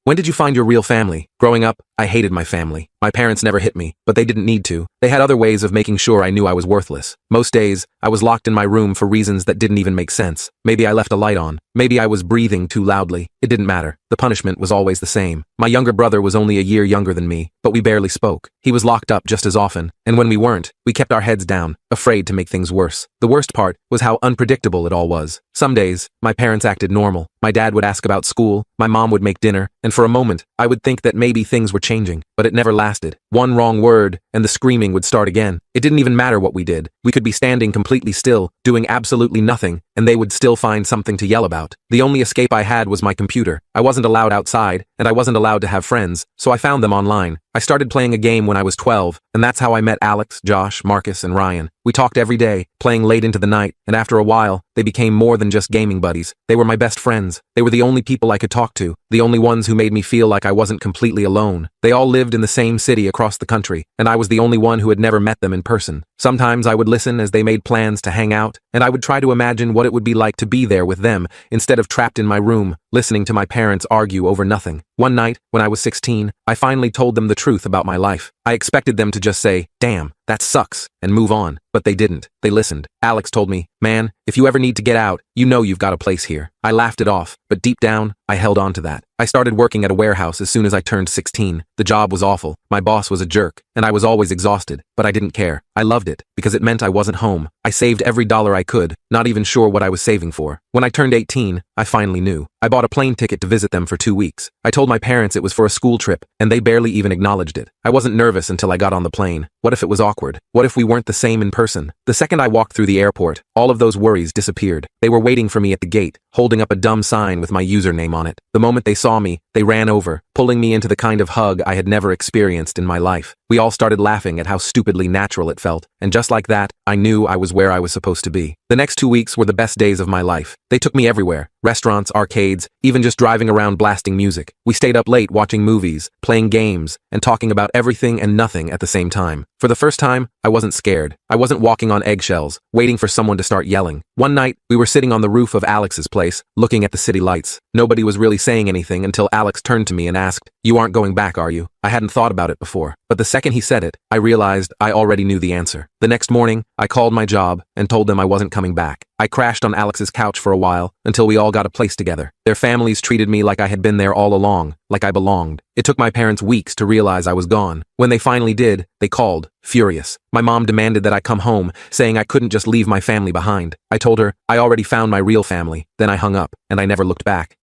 When did you find your real family? Growing up, I hated my family. My parents never hit me, but they didn't need to. They had other ways of making sure I knew I was worthless. Most days, I was locked in my room for reasons that didn't even make sense. Maybe I left a light on. Maybe I was breathing too loudly. It didn't matter. The punishment was always the same. My younger brother was only a year younger than me, but we barely spoke. He was locked up just as often, and when we weren't, we kept our heads down, afraid to make things worse. The worst part was how unpredictable it all was. Some days, my parents acted normal. My dad would ask about school, my mom would make dinner, and for a moment, I would think that maybe things were changing, but it never lasted. One wrong word, and the screaming would start again. It didn't even matter what we did. We could be standing completely still, doing absolutely nothing, and they would still find something to yell about. The only escape I had was my computer. I wasn't allowed outside, and I wasn't allowed to have friends, so I found them online. I started playing a game when I was 12, and that's how I met Alex, Josh, Marcus, and Ryan. We talked every day, playing late into the night, and after a while, they became more than just gaming buddies. They were my best friends. They were the only people I could talk to, the only ones who made me feel like I wasn't completely alone. They all lived in the same city across the country, and I was the only one who had never met them in person. Sometimes I would listen as they made plans to hang out, and I would try to imagine what it would be like to be there with them, instead of trapped in my room, listening to my parents argue over nothing. One night, when I was 16, I finally told them the truth about my life. I expected them to just say, "Damn, that sucks," and move on, but they didn't. They listened. Alex told me, "Man, if you ever need to get out, you know you've got a place here." I laughed it off, but deep down, I held on to that. I started working at a warehouse as soon as I turned 16. The job was awful. My boss was a jerk, and I was always exhausted, but I didn't care. I loved it, because it meant I wasn't home. I saved every dollar I could, not even sure what I was saving for. When I turned 18, I finally knew. I bought a plane ticket to visit them for 2 weeks. I told my parents it was for a school trip, and they barely even acknowledged it. I wasn't nervous until I got on the plane. What if it was awkward? What if we weren't the same in person? The second I walked through the airport, all of those worries disappeared. They were waiting for me at the gate, holding up a dumb sign with my username on it. The moment they saw me, they ran over, pulling me into the kind of hug I had never experienced in my life. We all started laughing at how stupidly natural it felt, and just like that, I knew I was where I was supposed to be. The next 2 weeks were the best days of my life. They took me everywhere. Restaurants, arcades, even just driving around blasting music. We stayed up late watching movies, playing games, and talking about everything and nothing at the same time. For the first time, I wasn't scared. I wasn't walking on eggshells, waiting for someone to start yelling. One night, we were sitting on the roof of Alex's place, looking at the city lights. Nobody was really saying anything until Alex turned to me and asked, "You aren't going back, are you?" I hadn't thought about it before, but the second he said it, I realized I already knew the answer. The next morning, I called my job and told them I wasn't coming back. I crashed on Alex's couch for a while until we all got a place together. Their families treated me like I had been there all along, like I belonged. It took my parents weeks to realize I was gone. When they finally did, they called, furious. My mom demanded that I come home, saying I couldn't just leave my family behind. I told her I already found my real family. Then I hung up, and I never looked back.